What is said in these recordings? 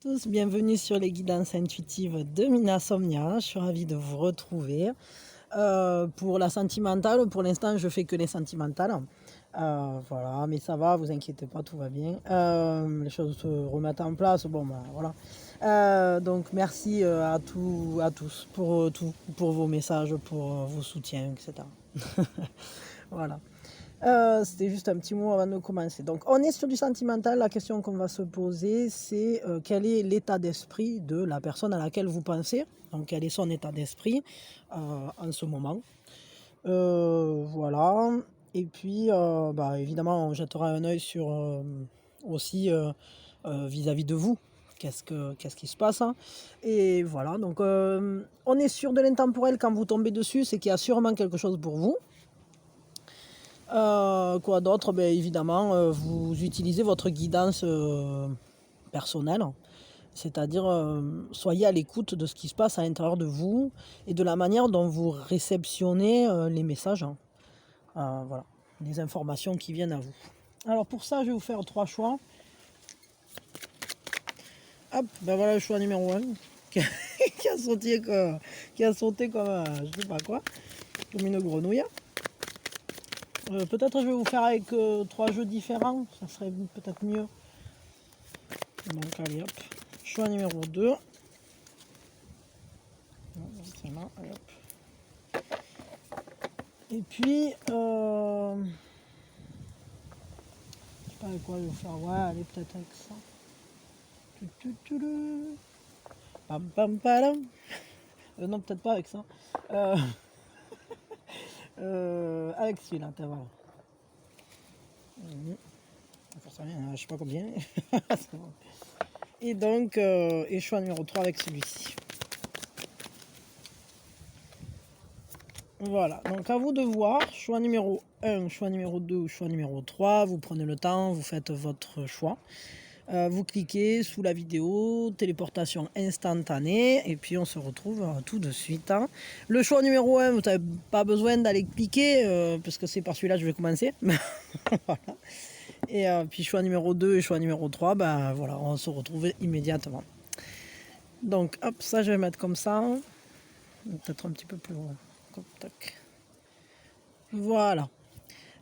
tous, bienvenue sur les guidances intuitives de Mina Somnia. Je suis ravie de vous retrouver. Pour la sentimentale, pour l'instant je fais que les sentimentales. Voilà, mais ça va, vous inquiétez pas, tout va bien. Les choses se remettent en place. Bon, ben, voilà. Donc merci à tous pour tout, pour vos messages, pour vos soutiens, etc. Voilà. C'était juste un petit mot avant de commencer. Donc, on est sur du sentimental. La question qu'on va se poser, c'est quel est l'état d'esprit de la personne à laquelle vous pensez. Donc, quel est son état d'esprit en ce moment. Voilà. Et puis, évidemment, on jettera un œil sur aussi vis-à-vis de vous. Qu'est-ce qui se passe, hein. Et voilà. Donc, on est sur de l'intemporel quand vous tombez dessus. C'est qu'il y a sûrement quelque chose pour vous. Quoi d'autre? Ben, évidemment, vous utilisez votre guidance personnelle, c'est-à-dire soyez à l'écoute de ce qui se passe à l'intérieur de vous et de la manière dont vous réceptionnez les messages, hein. Voilà, les informations qui viennent à vous. Alors pour ça, je vais vous faire 3 choix. Hop, ben voilà le choix numéro 1 qui a sauté comme je sais pas quoi, comme une grenouille. Peut-être je vais vous faire avec 3 jeux différents, ça serait peut-être mieux. Donc allez hop, choix numéro 2. Et puis, je sais pas avec quoi je vais vous faire, ouais, allez peut-être avec ça. Pam pam palam. Non, peut-être pas avec ça. Avec celui-là, t'as voir. Je sais pas combien. Et donc, et choix numéro 3 avec celui-ci. Voilà, donc à vous de voir, choix numéro 1, choix numéro 2 ou choix numéro 3, vous prenez le temps, vous faites votre choix. Vous cliquez sous la vidéo, téléportation instantanée, et puis on se retrouve tout de suite, hein. Le choix numéro 1, vous n'avez pas besoin d'aller cliquer, parce que c'est par celui-là que je vais commencer. Voilà. Et puis choix numéro 2 et choix numéro 3, ben voilà, on se retrouve immédiatement. Donc hop, ça je vais mettre comme ça, peut-être un petit peu plus loin. Tac. Voilà.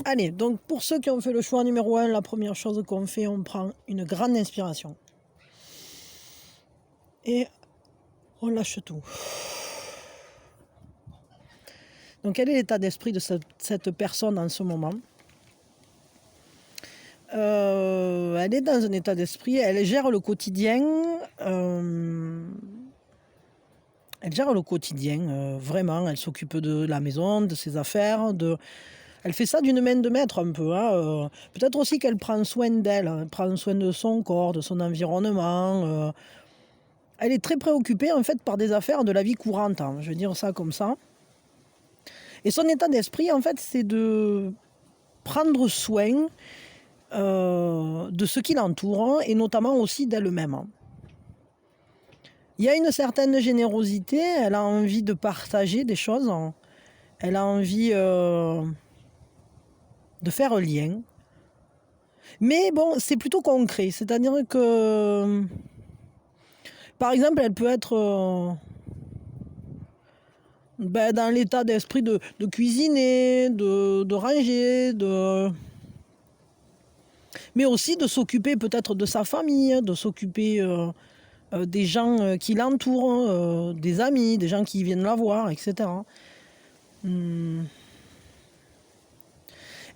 Allez, donc pour ceux qui ont fait le choix numéro 1, la première chose qu'on fait, on prend une grande inspiration. Et on lâche tout. Donc quel est l'état d'esprit de cette personne en ce moment? Elle est dans un état d'esprit, elle gère le quotidien. Elle gère le quotidien, vraiment. Elle s'occupe de la maison, de ses affaires, elle fait ça d'une main de maître un peu, hein. Peut-être aussi qu'elle prend soin d'elle, elle prend soin de son corps, de son environnement. Elle est très préoccupée en fait par des affaires de la vie courante, hein, je vais dire ça comme ça. Et son état d'esprit en fait c'est de prendre soin de ce qui l'entoure, hein, et notamment aussi d'elle-même, hein. Il y a une certaine générosité, elle a envie de partager des choses, hein. Elle a envie de faire un lien. Mais bon, c'est plutôt concret. C'est-à-dire que, par exemple, elle peut être dans l'état d'esprit de cuisiner, de ranger, mais aussi de s'occuper peut-être de sa famille, de s'occuper des gens qui l'entourent, des amis, des gens qui viennent la voir, etc.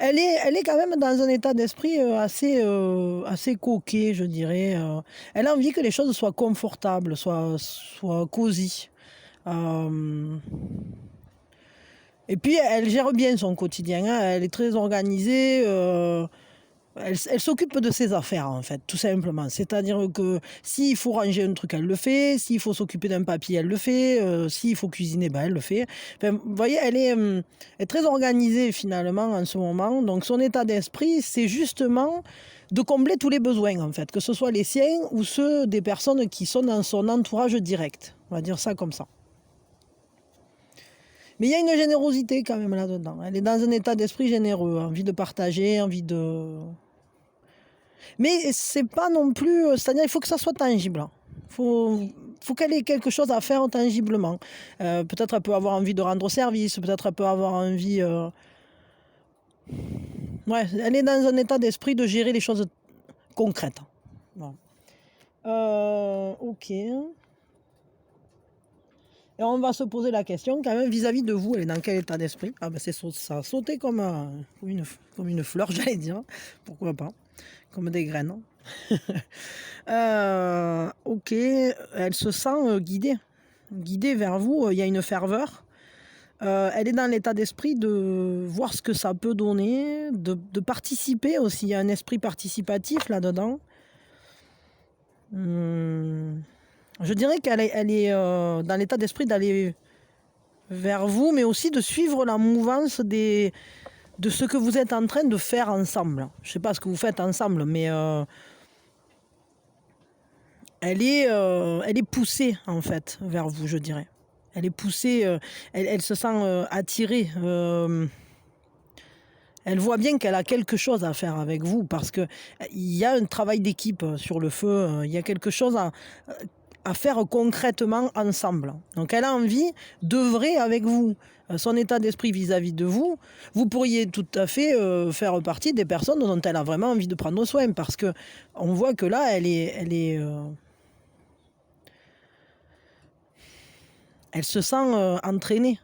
Elle est quand même dans un état d'esprit assez coquet, je dirais. Elle a envie que les choses soient confortables, soient cosy. Et puis, elle gère bien son quotidien, hein. Elle est très organisée. Elle s'occupe de ses affaires, en fait, tout simplement. C'est-à-dire que s'il faut ranger un truc, elle le fait. S'il faut s'occuper d'un papier, elle le fait. S'il faut cuisiner, elle le fait. Enfin, vous voyez, elle est très organisée, finalement, en ce moment. Donc, son état d'esprit, c'est justement de combler tous les besoins, en fait, que ce soit les siens ou ceux des personnes qui sont dans son entourage direct. On va dire ça comme ça. Mais il y a une générosité quand même là-dedans. Elle est dans un état d'esprit généreux, envie de partager, envie de... Mais c'est pas non plus... C'est-à-dire il faut que ça soit tangible. Faut qu'elle ait quelque chose à faire tangiblement. Peut-être elle peut avoir envie de rendre service, peut-être elle peut avoir envie... Ouais, elle est dans un état d'esprit de gérer les choses concrètes. Bon. Ok. Et on va se poser la question quand même vis-à-vis de vous, elle est dans quel état d'esprit? Ah ben ça a sauté comme une fleur, j'allais dire. Pourquoi pas? Comme des graines. Ok, elle se sent guidée vers vous, il y a une ferveur. Elle est dans l'état d'esprit de voir ce que ça peut donner, de participer aussi, il y a un esprit participatif là-dedans. Je dirais qu'elle est dans l'état d'esprit d'aller vers vous, mais aussi de suivre la mouvance de ce que vous êtes en train de faire ensemble. Je ne sais pas ce que vous faites ensemble, mais elle est poussée en fait vers vous, je dirais. Elle est poussée, elle se sent attirée. Elle voit bien qu'elle a quelque chose à faire avec vous parce qu'il y a un travail d'équipe sur le feu, il y a quelque chose à faire concrètement ensemble. Donc elle a envie d'œuvrer avec vous. Son état d'esprit vis-à-vis de vous, vous pourriez tout à fait faire partie des personnes dont elle a vraiment envie de prendre soin parce que on voit que là, elle se sent entraînée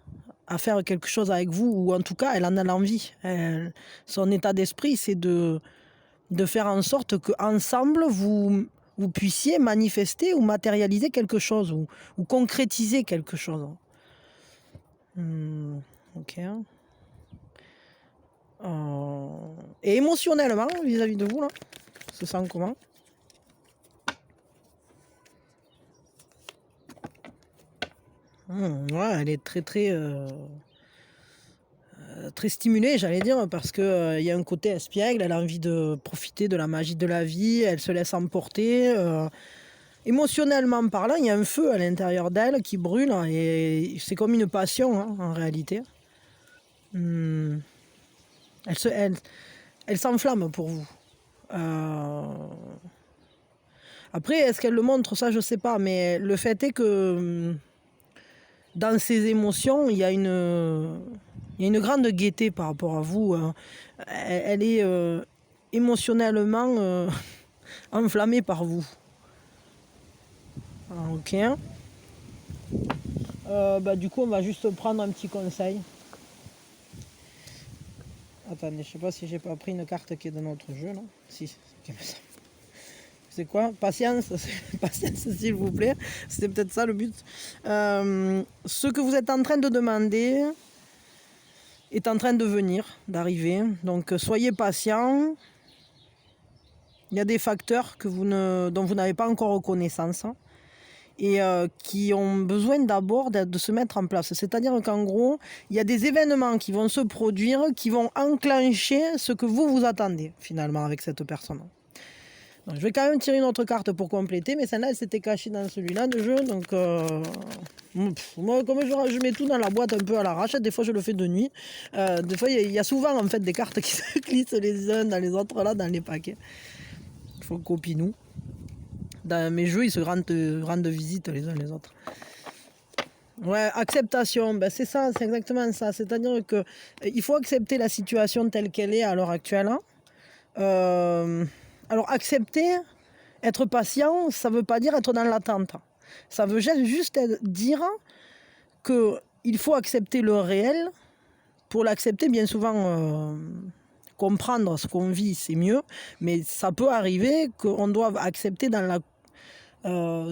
à faire quelque chose avec vous, ou en tout cas, elle en a l'envie. Son état d'esprit, c'est de faire en sorte qu'ensemble, vous puissiez manifester ou matérialiser quelque chose, ou concrétiser quelque chose. Ok. Et émotionnellement, vis-à-vis de vous, là, se sent comment? Ouais, elle est très très stimulée, j'allais dire, parce que y a un côté espiègle, elle a envie de profiter de la magie de la vie, elle se laisse emporter. Émotionnellement parlant, il y a un feu à l'intérieur d'elle qui brûle, et c'est comme une passion, hein, en réalité. Elle s'enflamme pour vous. Après, est-ce qu'elle le montre? Ça, je sais pas, mais le fait est que dans ses émotions, il y a une grande gaieté par rapport à vous. Elle est émotionnellement enflammée par vous. Ok. Du coup, on va juste prendre un petit conseil. Attendez, je sais pas si j'ai pas pris une carte qui est de notre jeu, là. Si, c'est quoi? Patience, patience s'il vous plaît. C'était peut-être ça le but. Ce que vous êtes en train de demander est en train de venir, d'arriver. Donc soyez patient. Il y a des facteurs dont vous n'avez pas encore connaissance, hein, et qui ont besoin d'abord de se mettre en place. C'est-à-dire qu'en gros, il y a des événements qui vont se produire, qui vont enclencher ce que vous attendez finalement avec cette personne. Donc, je vais quand même tirer une autre carte pour compléter, mais celle-là, elle s'était cachée dans celui-là de jeu. Donc, moi, comme je mets tout dans la boîte un peu à l'arrache, des fois je le fais de nuit. Des fois, il y a souvent en fait des cartes qui se glissent les uns dans les autres, là, dans les paquets. Il faut copie-nous. Dans mes jeux, ils se rendent visite les uns les autres. Ouais, acceptation, c'est ça, c'est exactement ça. C'est-à-dire que il faut accepter la situation telle qu'elle est à l'heure actuelle. Alors accepter, être patient, ça ne veut pas dire être dans l'attente. Ça veut juste dire qu'il faut accepter le réel. Pour l'accepter, bien souvent, comprendre ce qu'on vit, c'est mieux. Mais ça peut arriver qu'on doive accepter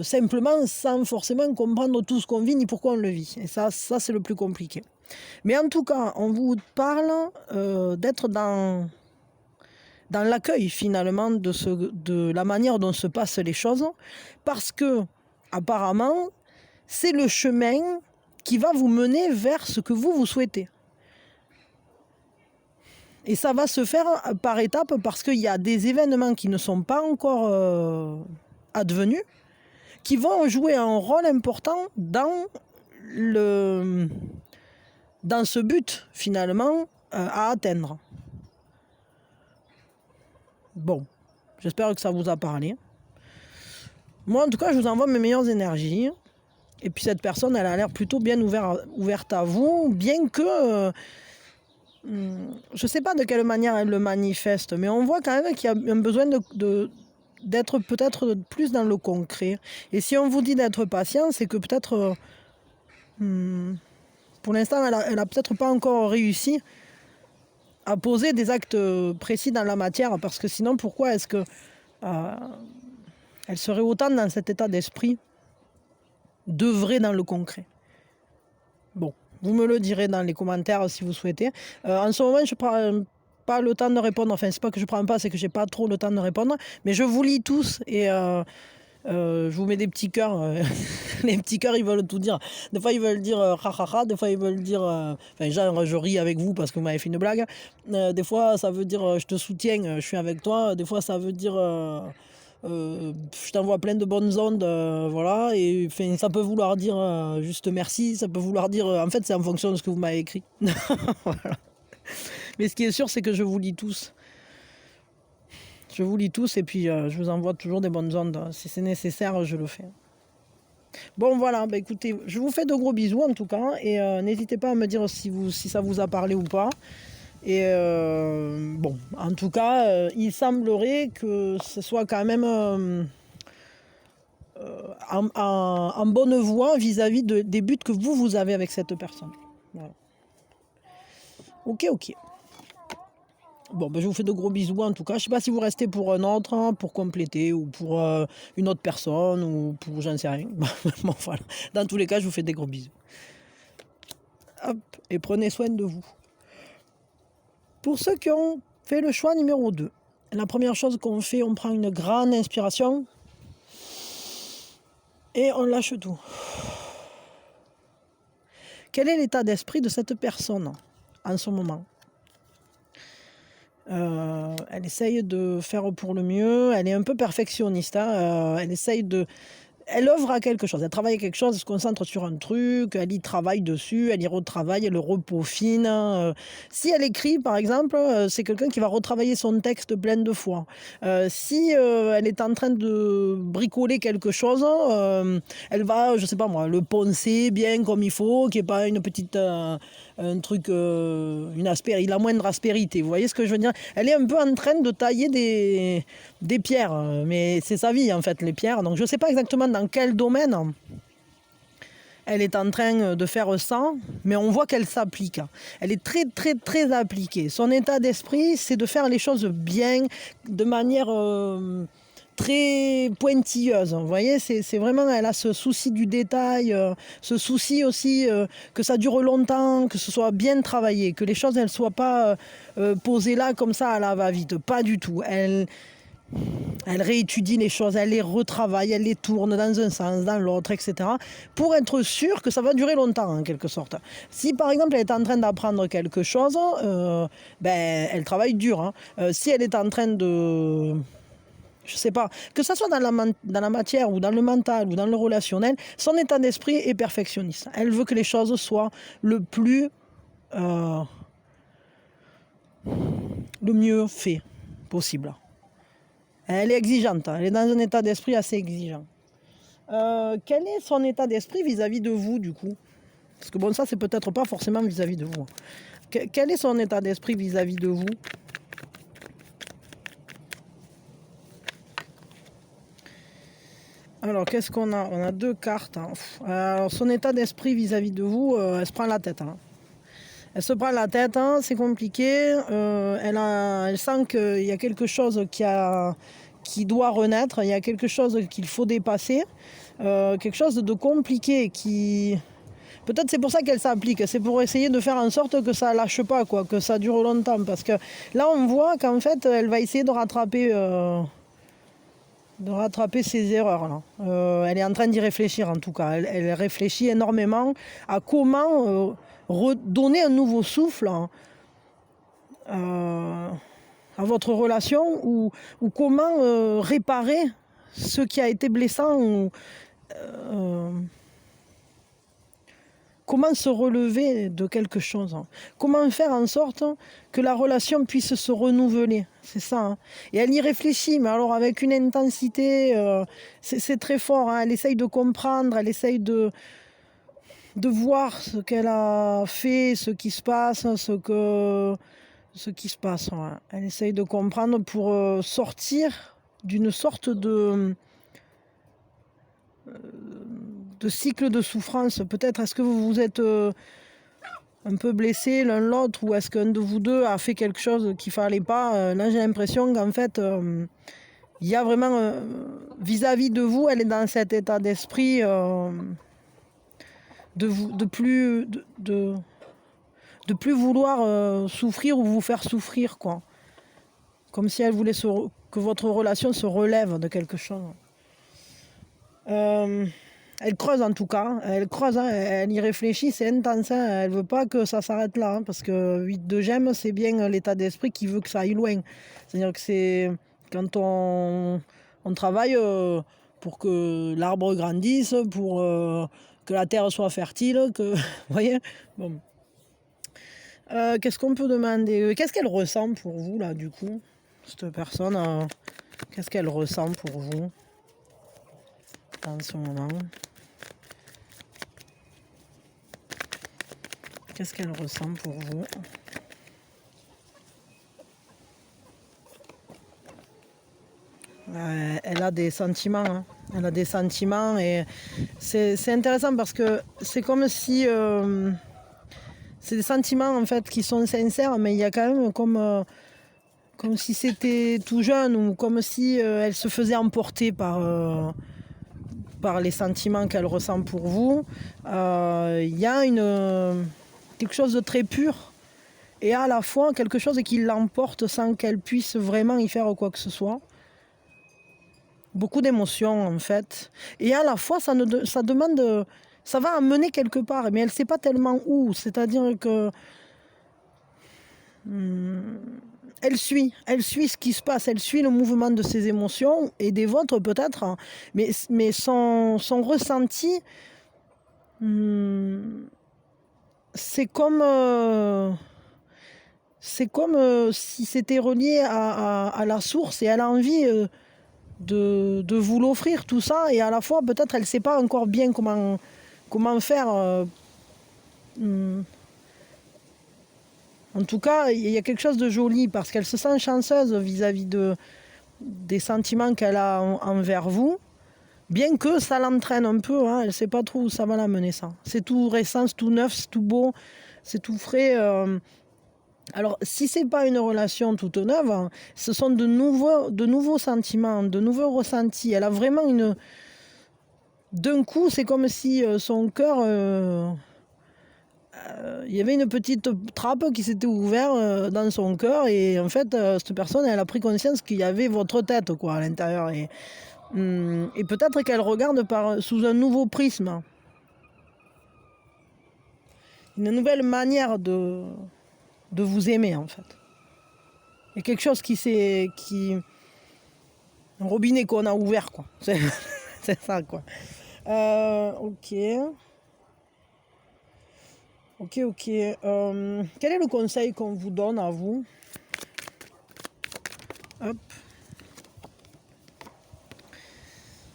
simplement sans forcément comprendre tout ce qu'on vit ni pourquoi on le vit. Et ça c'est le plus compliqué. Mais en tout cas, on vous parle d'être dans l'accueil finalement de la manière dont se passent les choses, parce que apparemment c'est le chemin qui va vous mener vers ce que vous souhaitez. Et ça va se faire par étapes parce qu'il y a des événements qui ne sont pas encore advenus, qui vont jouer un rôle important dans ce but finalement à atteindre. Bon, j'espère que ça vous a parlé. Moi, en tout cas, je vous envoie mes meilleures énergies. Et puis cette personne, elle a l'air plutôt bien ouverte à vous, bien que... je ne sais pas de quelle manière elle le manifeste, mais on voit quand même qu'il y a un besoin d'être peut-être plus dans le concret. Et si on vous dit d'être patient, c'est que peut-être... pour l'instant, elle a peut-être pas encore réussi à poser des actes précis dans la matière, parce que sinon, pourquoi est-ce que elle serait autant dans cet état d'esprit d'œuvrer dans le concret? Bon, vous me le direz dans les commentaires si vous souhaitez. En ce moment, je prends pas le temps de répondre. Enfin, c'est pas que je prends pas, c'est que j'ai pas trop le temps de répondre. Mais je vous lis tous et je vous mets des petits cœurs. Les petits cœurs, ils veulent tout dire. Des fois, ils veulent dire ha. Des fois, ils veulent dire... Enfin, genre, je ris avec vous parce que vous m'avez fait une blague. Des fois, ça veut dire je te soutiens, je suis avec toi. Des fois, ça veut dire... je t'envoie plein de bonnes ondes, voilà, et enfin, ça peut vouloir dire juste merci, ça peut vouloir dire, en fait, c'est en fonction de ce que vous m'avez écrit. Voilà. Mais ce qui est sûr, c'est que je vous lis tous. Je vous lis tous, et puis je vous envoie toujours des bonnes ondes. Si c'est nécessaire, je le fais. Bon, voilà, bah, écoutez, je vous fais de gros bisous, en tout cas, et n'hésitez pas à me dire si ça vous a parlé ou pas. Et bon, en tout cas, il semblerait que ce soit quand même en bonne voie vis-à-vis des buts que vous avez avec cette personne. Voilà. Ok. Bon, ben je vous fais de gros bisous en tout cas. Je ne sais pas si vous restez pour un autre, hein, pour compléter, ou pour une autre personne, ou pour j'en sais rien. Bon, voilà. Dans tous les cas, je vous fais des gros bisous. Hop, et prenez soin de vous. Pour ceux qui ont fait le choix numéro 2, la première chose qu'on fait, on prend une grande inspiration et on lâche tout. Quel est l'état d'esprit de cette personne en ce moment? Elle essaye de faire pour le mieux, elle est un peu perfectionniste, hein, elle essaye de... Elle œuvre à quelque chose, elle travaille à quelque chose, elle se concentre sur un truc, elle y travaille dessus, elle y retravaille, elle le repeaufine. Si elle écrit, par exemple, c'est quelqu'un qui va retravailler son texte plein de fois. Si elle est en train de bricoler quelque chose, elle va, je sais pas moi, le poncer bien comme il faut, qu'il n'y ait pas une petite... un truc, la moindre aspérité. Vous voyez ce que je veux dire? Elle est un peu en train de tailler des pierres, mais c'est sa vie en fait, les pierres. Donc je ne sais pas exactement dans quel domaine elle est en train de faire ça, mais on voit qu'elle s'applique. Elle est très appliquée. Son état d'esprit, c'est de faire les choses bien, de manière très pointilleuse. Vous voyez, c'est vraiment, elle a ce souci du détail, ce souci aussi que ça dure longtemps, que ce soit bien travaillé, que les choses, elles ne soient pas posées là comme ça à la va-vite. Pas du tout. Elle réétudie les choses, elle les retravaille, elle les tourne dans un sens, dans l'autre, etc. pour être sûre que ça va durer longtemps, en quelque sorte. Si, par exemple, elle est en train d'apprendre quelque chose, elle travaille dur. Hein. Si elle est en train de... Je sais pas, que ce soit dans la matière ou dans le mental ou dans le relationnel, son état d'esprit est perfectionniste. Elle veut que les choses soient le mieux fait possible. Elle est exigeante, elle est dans un état d'esprit assez exigeant. Quel est son état d'esprit vis-à-vis de vous, du coup? Parce que bon, ça, c'est peut-être pas forcément vis-à-vis de vous. Quel est son état d'esprit vis-à-vis de vous? Alors, qu'est-ce qu'on a? On a 2 cartes. Hein. Alors, son état d'esprit vis-à-vis de vous, elle se prend la tête. Hein. Elle se prend la tête, hein, c'est compliqué. Elle sent qu'il y a quelque chose qui doit renaître, il y a quelque chose qu'il faut dépasser, quelque chose de compliqué qui... Peut-être c'est pour ça qu'elle s'applique, c'est pour essayer de faire en sorte que ça lâche pas, quoi, que ça dure longtemps. Parce que là, on voit qu'en fait, elle va essayer de rattraper ses erreurs. Là. Elle est en train d'y réfléchir, en tout cas. Elle réfléchit énormément à comment redonner un nouveau souffle à votre relation ou comment réparer ce qui a été blessant ou comment se relever de quelque chose. Comment faire en sorte que la relation puisse se renouveler. C'est ça. Hein. Et elle y réfléchit, mais alors avec une intensité, c'est très fort. Hein. Elle essaye de comprendre, elle essaye de voir ce qu'elle a fait, ce qui se passe, ce qui se passe. Ouais. Elle essaye de comprendre pour sortir d'une sorte de cycle de souffrance. Peut-être est-ce que vous vous êtes un peu blessés l'un l'autre, ou est-ce qu'un de vous deux a fait quelque chose qu'il ne fallait pas. Là j'ai l'impression qu'en fait il y a vraiment vis-à-vis de vous, elle est dans cet état d'esprit de plus vouloir souffrir ou vous faire souffrir, quoi. Comme si elle voulait que votre relation se relève de quelque chose. Elle creuse en tout cas, elle creuse, hein, elle y réfléchit, c'est intense, hein, elle veut pas que ça s'arrête là, hein, parce que 8 de gemmes, c'est bien l'état d'esprit qui veut que ça aille loin. C'est-à-dire que c'est quand on travaille pour que l'arbre grandisse, pour que la terre soit fertile, que vous voyez. Bon. Qu'est-ce qu'on peut demander? Qu'est-ce qu'elle ressent pour vous là, du coup, cette personne? Qu'est-ce qu'elle ressent pour vous en ce moment? Qu'est-ce qu'elle ressent pour vous? Elle a des sentiments. Hein. Elle a des sentiments et c'est intéressant parce que c'est comme si... c'est des sentiments en fait qui sont sincères, mais il y a quand même comme si c'était tout jeune, ou comme si elle se faisait emporter par les sentiments qu'elle ressent pour vous. Il y a quelque chose de très pur et à la fois quelque chose qui l'emporte sans qu'elle puisse vraiment y faire quoi que ce soit. Beaucoup d'émotions en fait. Et à la fois ça demande... ça va amener quelque part, mais elle ne sait pas tellement où. C'est-à-dire que... elle suit ce qui se passe, elle suit le mouvement de ses émotions et des vôtres peut-être, hein. Mais son ressenti, c'est comme si c'était relié à la source, et elle a envie de vous l'offrir tout ça, et à la fois peut-être elle ne sait pas encore bien comment faire. En tout cas, il y a quelque chose de joli parce qu'elle se sent chanceuse vis-à-vis des sentiments qu'elle a envers vous, bien que ça l'entraîne un peu. Hein, elle ne sait pas trop où ça va l'amener, ça. C'est tout récent, c'est tout neuf, c'est tout beau, c'est tout frais. Alors, si ce n'est pas une relation toute neuve, hein, ce sont de nouveaux sentiments, de nouveaux ressentis. Elle a vraiment d'un coup, c'est comme si son cœur... il y avait une petite trappe qui s'était ouverte dans son cœur, et en fait cette personne, elle a pris conscience qu'il y avait votre tête, quoi, à l'intérieur, et peut-être qu'elle regarde sous un nouveau prisme, une nouvelle manière de vous aimer en fait. Il y a quelque chose un robinet qu'on a ouvert, quoi. C'est ça, quoi. Ok. Quel est le conseil qu'on vous donne à vous? Hop.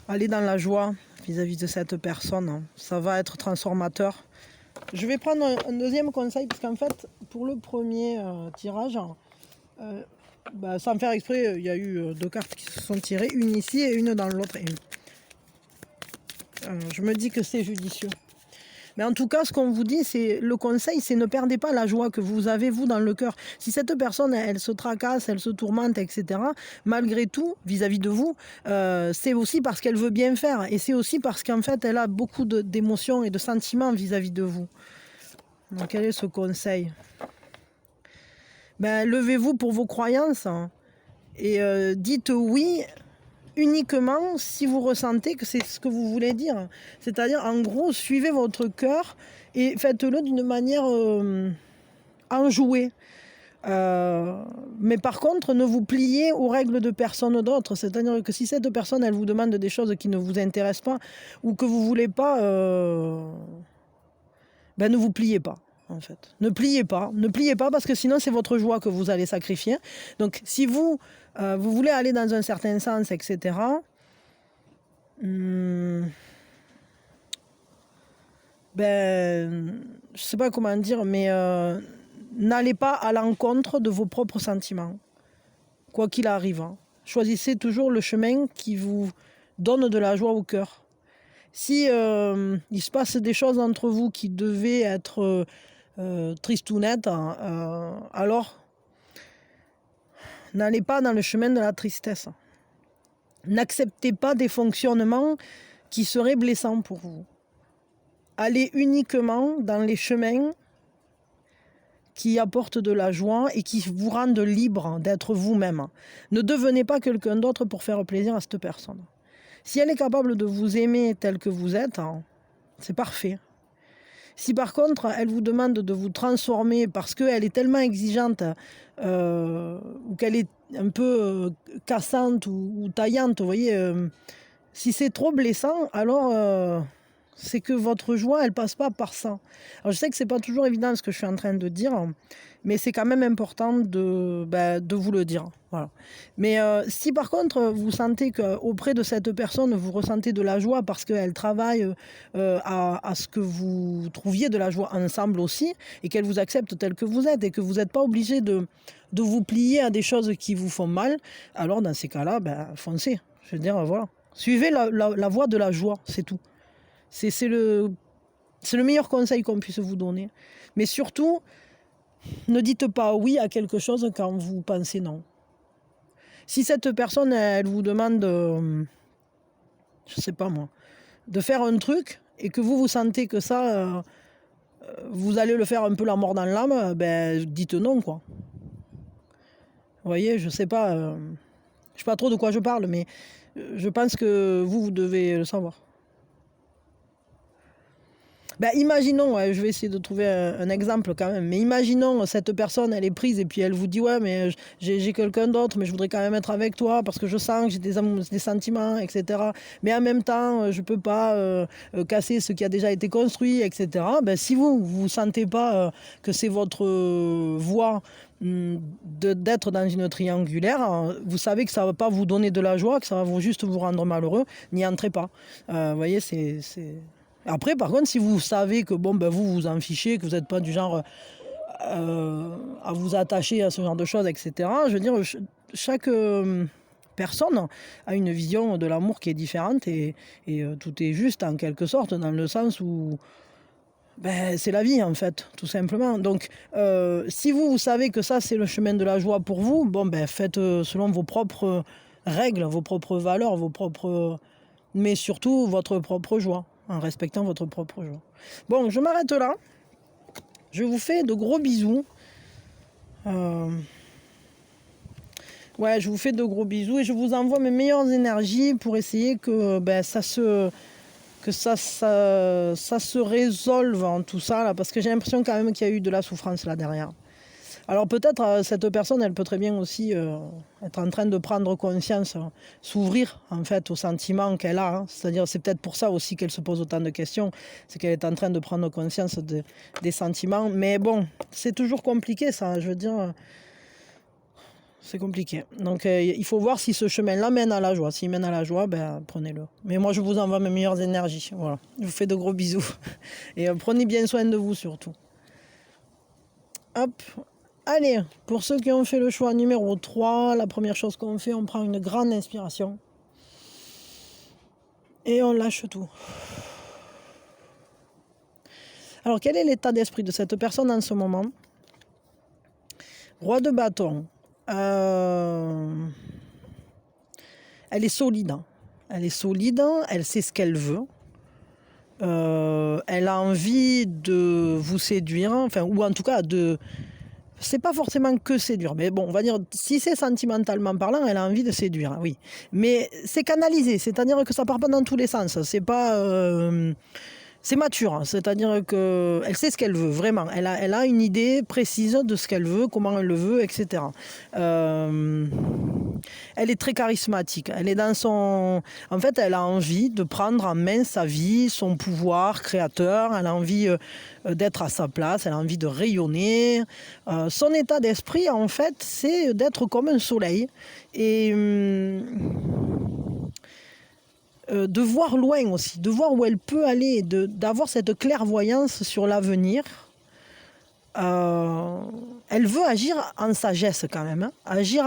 Allez dans la joie vis-à-vis de cette personne. Ça va être transformateur. Je vais prendre un deuxième conseil parce qu'en fait, pour le premier tirage, sans faire exprès, il y a eu 2 cartes qui se sont tirées, une ici et une dans l'autre. Je me dis que c'est judicieux. Mais en tout cas, ce qu'on vous dit, le conseil, c'est ne perdez pas la joie que vous avez, vous, dans le cœur. Si cette personne, elle se tracasse, elle se tourmente, etc., malgré tout, vis-à-vis de vous, c'est aussi parce qu'elle veut bien faire. Et c'est aussi parce qu'en fait, elle a beaucoup d'émotions et de sentiments vis-à-vis de vous. Donc, quel est ce conseil? Levez-vous pour vos croyances, hein, et dites oui uniquement si vous ressentez que c'est ce que vous voulez dire. C'est-à-dire, en gros, suivez votre cœur et faites-le d'une manière enjouée. Mais par contre, ne vous pliez aux règles de personne d'autre. C'est-à-dire que si cette personne, elle vous demande des choses qui ne vous intéressent pas ou que vous ne voulez pas... ben ne vous pliez pas. En fait, ne pliez pas parce que sinon c'est votre joie que vous allez sacrifier. Donc si vous voulez aller dans un certain sens, etc., ben, je sais pas comment dire, mais n'allez pas à l'encontre de vos propres sentiments, quoi qu'il arrive. Hein. Choisissez toujours le chemin qui vous donne de la joie au cœur. Si il se passe des choses entre vous qui devaient être tristounettes, alors n'allez pas dans le chemin de la tristesse. N'acceptez pas des fonctionnements qui seraient blessants pour vous. Allez uniquement dans les chemins qui apportent de la joie et qui vous rendent libre d'être vous-même. Ne devenez pas quelqu'un d'autre pour faire plaisir à cette personne. Si elle est capable de vous aimer tel que vous êtes, c'est parfait. Si par contre, elle vous demande de vous transformer parce qu'elle est tellement exigeante ou qu'elle est un peu cassante ou taillante, vous voyez, si c'est trop blessant, alors c'est que votre joie, elle passe pas par ça. Alors je sais que c'est pas toujours évident ce que je suis en train de dire, mais c'est quand même important de vous le dire. Voilà. Mais si par contre vous sentez qu'auprès de cette personne, vous ressentez de la joie parce qu'elle travaille à ce que vous trouviez de la joie ensemble aussi, et qu'elle vous accepte tel que vous êtes, et que vous n'êtes pas obligé de vous plier à des choses qui vous font mal, alors dans ces cas-là, foncez. Je veux dire, voilà. Suivez la voie de la joie, c'est tout. C'est le meilleur conseil qu'on puisse vous donner. Mais surtout, ne dites pas oui à quelque chose quand vous pensez non. Si cette personne, elle vous demande, je sais pas moi, de faire un truc et que vous sentez que ça, vous allez le faire un peu la mort dans l'âme, dites non, quoi. Vous voyez, je sais pas trop de quoi je parle, mais je pense que vous devez le savoir. Imaginons, je vais essayer de trouver un exemple quand même, mais imaginons cette personne, elle est prise et puis elle vous dit ouais mais j'ai quelqu'un d'autre mais je voudrais quand même être avec toi parce que je sens que j'ai des sentiments, etc. Mais en même temps, je peux pas casser ce qui a déjà été construit, etc. Si vous sentez pas que c'est votre voie d'être dans une triangulaire, vous savez que ça va pas vous donner de la joie, que ça va juste vous rendre malheureux, n'y entrez pas. Vous voyez, c'est... Après, par contre, si vous savez que vous vous en fichez, que vous n'êtes pas du genre à vous attacher à ce genre de choses, etc., je veux dire, chaque personne a une vision de l'amour qui est différente et tout est juste en quelque sorte, dans le sens où c'est la vie en fait, tout simplement. Donc, si vous savez que ça c'est le chemin de la joie pour vous, faites selon vos propres règles, vos propres valeurs, mais surtout votre propre joie, en respectant votre propre joie. Bon, je m'arrête là. Je vous fais de gros bisous. Je vous fais de gros bisous et je vous envoie mes meilleures énergies pour essayer que ça se résolve en tout ça là, parce que j'ai l'impression quand même qu'il y a eu de la souffrance là derrière. Alors peut-être cette personne, elle peut très bien aussi être en train de prendre conscience, s'ouvrir en fait aux sentiments qu'elle a. Hein. C'est-à-dire c'est peut-être pour ça aussi qu'elle se pose autant de questions, c'est qu'elle est en train de prendre conscience des sentiments. Mais bon, c'est toujours compliqué ça, je veux dire, c'est compliqué. Donc il faut voir si ce chemin-là mène à la joie. S'il mène à la joie, prenez-le. Mais moi je vous envoie mes meilleures énergies. Voilà, je vous fais de gros bisous. Et prenez bien soin de vous surtout. Hop. Allez, pour ceux qui ont fait le choix numéro 3, la première chose qu'on fait, on prend une grande inspiration. Et on lâche tout. Alors, quel est l'état d'esprit de cette personne en ce moment? Roi de bâton. Elle est solide. Elle sait ce qu'elle veut. Elle a envie de vous séduire, ou en tout cas c'est pas forcément que séduire, mais bon, on va dire, si c'est sentimentalement parlant, elle a envie de séduire, oui. Mais c'est canalisé, c'est-à-dire que ça part pas dans tous les sens. C'est pas c'est mature, hein, c'est-à-dire qu'elle sait ce qu'elle veut, vraiment. Elle a une idée précise de ce qu'elle veut, comment elle le veut, etc. Elle est très charismatique. Elle est dans son... En fait, elle a envie de prendre en main sa vie, son pouvoir créateur. Elle a envie d'être à sa place. Elle a envie de rayonner. Son état d'esprit, en fait, c'est d'être comme un soleil. Et... de voir loin aussi, de voir où elle peut aller, d'avoir cette clairvoyance sur l'avenir. Elle veut agir en sagesse quand même, hein, agir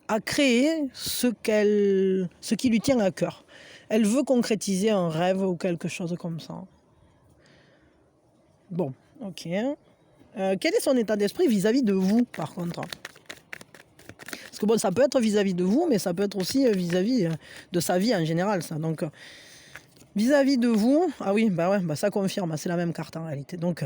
à créer ce qui lui tient à cœur. Elle veut concrétiser un rêve ou quelque chose comme ça. Bon, ok. Quel est son état d'esprit vis-à-vis de vous, par contre ? Parce que bon, ça peut être vis-à-vis de vous, mais ça peut être aussi vis-à-vis de sa vie en général, ça. Donc, vis-à-vis de vous, ah oui, ça confirme, c'est la même carte en réalité. Donc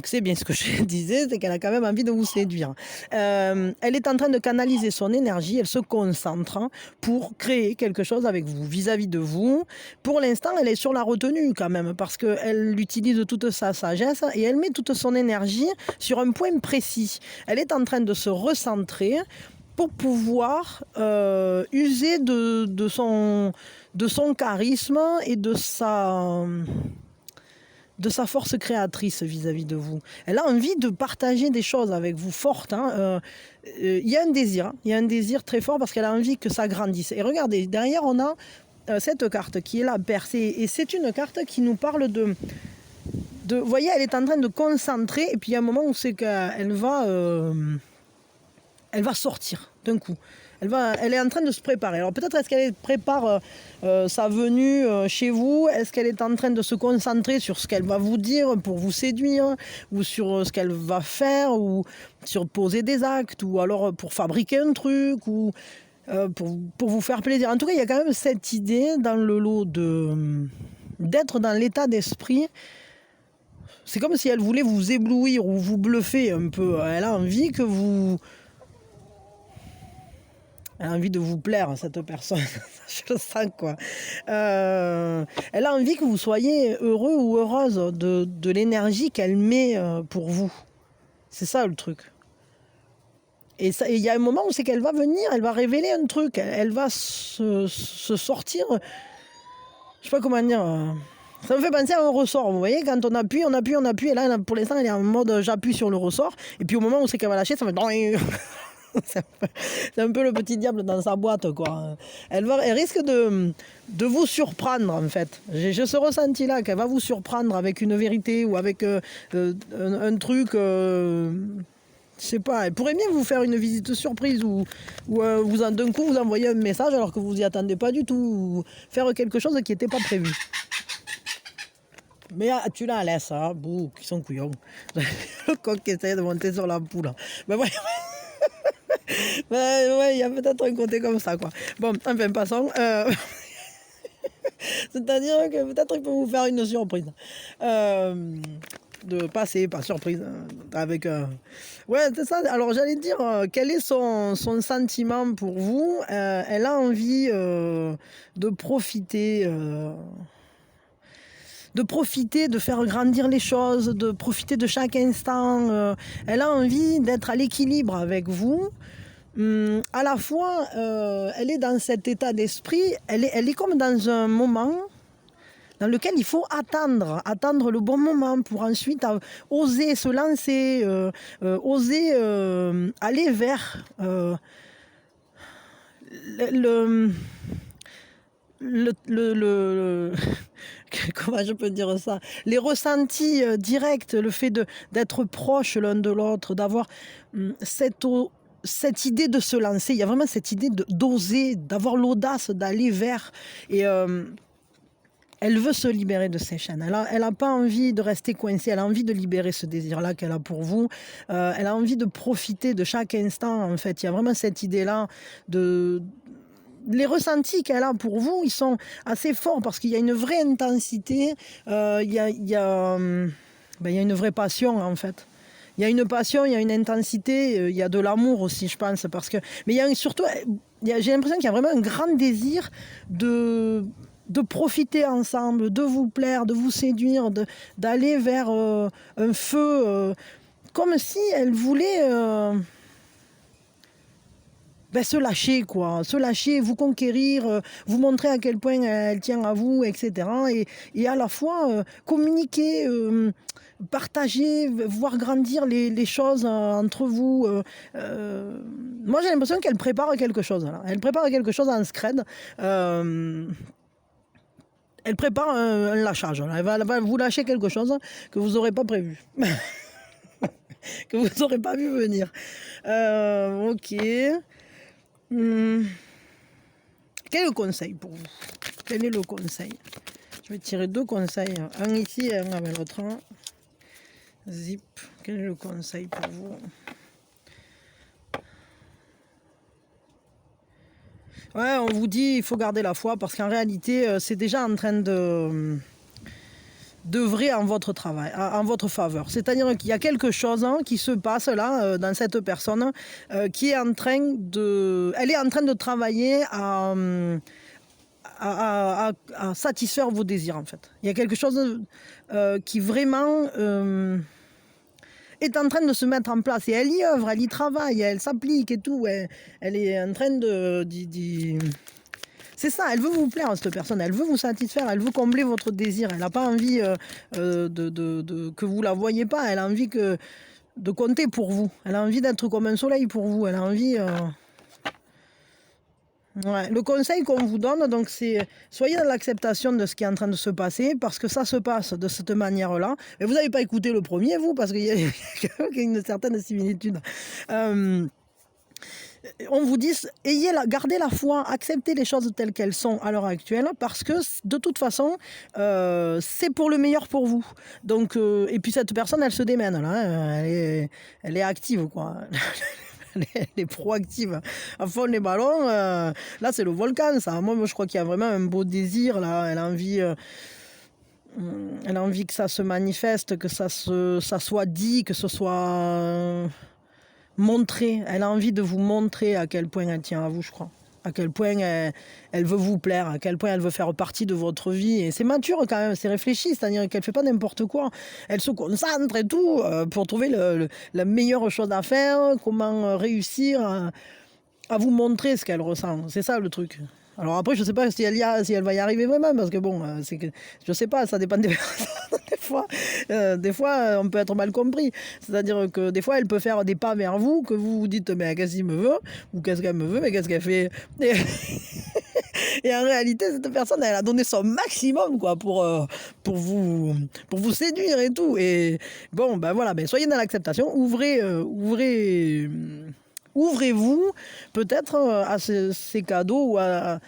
c'est bien ce que je disais, c'est qu'elle a quand même envie de vous séduire. Elle est en train de canaliser son énergie, elle se concentre pour créer quelque chose avec vous, vis-à-vis de vous. Pour l'instant, elle est sur la retenue quand même, parce qu'elle utilise toute sa sagesse et elle met toute son énergie sur un point précis. Elle est en train de se recentrer pour pouvoir user de son charisme et de sa force créatrice vis-à-vis de vous. Elle a envie de partager des choses avec vous fortes. Il y a un désir très fort parce qu'elle a envie que ça grandisse. Et regardez, derrière on a cette carte qui est là, percée. Et c'est une carte qui nous parle de... Vous voyez, elle est en train de concentrer et puis il y a un moment où c'est qu'elle va... elle va sortir d'un coup. Elle est en train de se préparer. Alors peut-être est-ce qu'elle prépare sa venue chez vous? Est-ce qu'elle est en train de se concentrer sur ce qu'elle va vous dire pour vous séduire? Ou sur ce qu'elle va faire? Ou sur poser des actes? Ou alors pour fabriquer un truc? Ou pour vous faire plaisir? En tout cas, il y a quand même cette idée dans le lot d'être dans l'état d'esprit. C'est comme si elle voulait vous éblouir ou vous bluffer un peu. Elle a envie que vous... Elle a envie de vous plaire, cette personne. Je le sens, quoi. Elle a envie que vous soyez heureux ou heureuse de l'énergie qu'elle met pour vous. C'est ça, le truc. Et il y a un moment où c'est qu'elle va venir, elle va révéler un truc. Elle va se sortir... Je sais pas comment dire... Ça me fait penser à un ressort, vous voyez, quand on appuie, et là, pour l'instant, elle est en mode j'appuie sur le ressort, et puis au moment où c'est qu'elle va lâcher, ça va... C'est un peu le petit diable dans sa boîte, quoi. Elle risque de vous surprendre, en fait. J'ai ce ressenti-là, qu'elle va vous surprendre avec une vérité ou avec un truc... je sais pas, elle pourrait bien vous faire une visite surprise ou d'un coup vous envoyer un message alors que vous y attendez pas du tout, ou faire quelque chose qui n'était pas prévu. Mais tu la laisses, hein, bouh, qui sont couillons. Le coq qui essaie de monter sur la poule. Mais ouais. Ouais, il y a peut-être un côté comme ça, quoi. Bon, enfin, passons. C'est-à-dire que peut-être il peut vous faire une surprise. De passer, pas surprise, avec... Ouais, c'est ça. Alors, j'allais dire, quel est son sentiment pour vous? Elle a envie de profiter... de faire grandir les choses, de profiter de chaque instant. Elle a envie d'être à l'équilibre avec vous. À la fois, elle est dans cet état d'esprit, elle est comme dans un moment dans lequel il faut attendre le bon moment pour ensuite oser se lancer, oser aller vers comment je peux dire ça, les ressentis directs, le fait d'être proche l'un de l'autre, d'avoir cette idée de se lancer. Il y a vraiment cette idée d'oser, d'avoir l'audace d'aller vers. Et elle veut se libérer de ses chaînes. Elle a pas envie de rester coincée. Elle a envie de libérer ce désir-là qu'elle a pour vous. Elle a envie de profiter de chaque instant. En fait, il y a vraiment cette idée-là les ressentis qu'elle a pour vous, ils sont assez forts parce qu'il y a une vraie intensité, il y a une vraie passion, en fait. Il y a une passion, il y a une intensité, il y a de l'amour aussi, je pense. Mais il y a surtout, j'ai l'impression qu'il y a vraiment un grand désir de de profiter ensemble, de vous plaire, de vous séduire, d'aller vers un feu, comme si elle voulait se lâcher, quoi. Se lâcher, vous conquérir, vous montrer à quel point elle tient à vous, etc. Et à la fois communiquer, partager, voir grandir les choses entre vous. Moi, j'ai l'impression qu'elle prépare quelque chose. Là. Elle prépare quelque chose en scred. Elle prépare un lâchage. Elle va vous lâcher quelque chose que vous n'aurez pas prévu. Que vous n'aurez pas vu venir. Ok. Quel est le conseil pour vous? Quel est le conseil? Je vais tirer 2 conseils. Un ici et un avec l'autre. Zip. Quel est le conseil pour vous? Ouais, on vous dit il faut garder la foi parce qu'en réalité, c'est déjà en train d'œuvrer en votre travail, en votre faveur. C'est-à-dire qu'il y a quelque chose qui se passe là, dans cette personne, qui est en train de... Elle est en train de travailler à satisfaire vos désirs, en fait. Il y a quelque chose qui vraiment... est en train de se mettre en place et elle y œuvre, elle y travaille, elle s'applique et tout. Elle est en train de... C'est ça, elle veut vous plaire, cette personne, elle veut vous satisfaire, elle veut combler votre désir. Elle n'a pas envie que vous la voyez pas, elle a envie de compter pour vous. Elle a envie d'être comme un soleil pour vous, elle a envie... Ouais. Le conseil qu'on vous donne, donc, c'est soyez dans l'acceptation de ce qui est en train de se passer, parce que ça se passe de cette manière-là. Mais vous n'avez pas écouté le premier, vous, parce qu'il y a une certaine similitude. On vous dit, gardez la foi, acceptez les choses telles qu'elles sont à l'heure actuelle, parce que de toute façon, c'est pour le meilleur pour vous. Donc, et puis cette personne, elle se démène, là, hein, elle est active, quoi. Elle est proactive à fond les ballons. Là, c'est le volcan, ça. Moi, je crois qu'il y a vraiment un beau désir, là. Elle a envie que ça se manifeste, que ça soit dit, que ce soit montré. Elle a envie de vous montrer à quel point elle tient à vous, je crois. À quel point elle veut vous plaire, à quel point elle veut faire partie de votre vie. Et c'est mature quand même, c'est réfléchi, c'est-à-dire qu'elle ne fait pas n'importe quoi. Elle se concentre et tout pour trouver la meilleure chose à faire, comment réussir à vous montrer ce qu'elle ressent. C'est ça le truc. Alors après, je ne sais pas si elle va y arriver vraiment, parce que bon, je ne sais pas, ça dépend des personnes. Des fois, on peut être mal compris. C'est-à-dire que des fois, elle peut faire des pas vers vous, que vous vous dites, mais qu'est-ce qu'il me veut? Ou qu'est-ce qu'elle me veut? Mais qu'est-ce qu'elle fait? Et en réalité, cette personne, elle a donné son maximum, quoi, pour vous séduire et tout. Et bon, ben voilà, soyez dans l'acceptation, ouvrez-vous peut-être à ces cadeaux ou à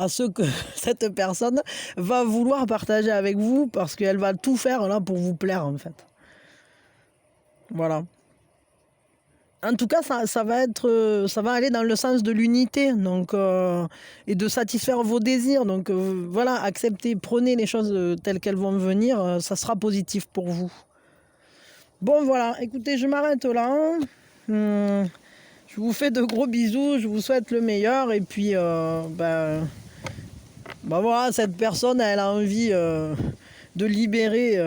ce que cette personne va vouloir partager avec vous, parce qu'elle va tout faire là pour vous plaire, en fait. Voilà. En tout cas, ça va aller dans le sens de l'unité, donc et de satisfaire vos désirs. Donc voilà, acceptez, prenez les choses telles qu'elles vont venir, ça sera positif pour vous. Bon voilà, écoutez, je m'arrête là. Je vous fais de gros bisous, je vous souhaite le meilleur, et puis voilà, cette personne, elle a envie de libérer.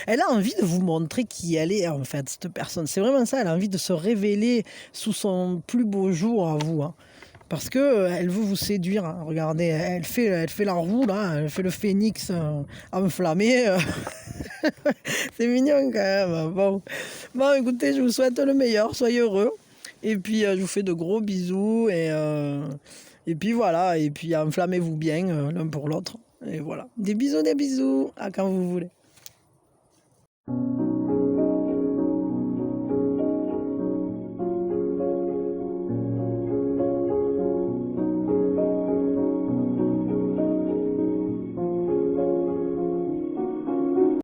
Elle a envie de vous montrer qui elle est, en fait, cette personne. C'est vraiment ça, elle a envie de se révéler sous son plus beau jour à vous. Hein. Parce que elle veut vous séduire. Hein. Regardez, elle fait la roue, là, elle fait le phénix enflammé. C'est mignon quand même. Bon, écoutez, je vous souhaite le meilleur, soyez heureux. Et puis, je vous fais de gros bisous. Et puis voilà, et puis enflammez-vous bien l'un pour l'autre. Et voilà. Des bisous, à quand vous voulez.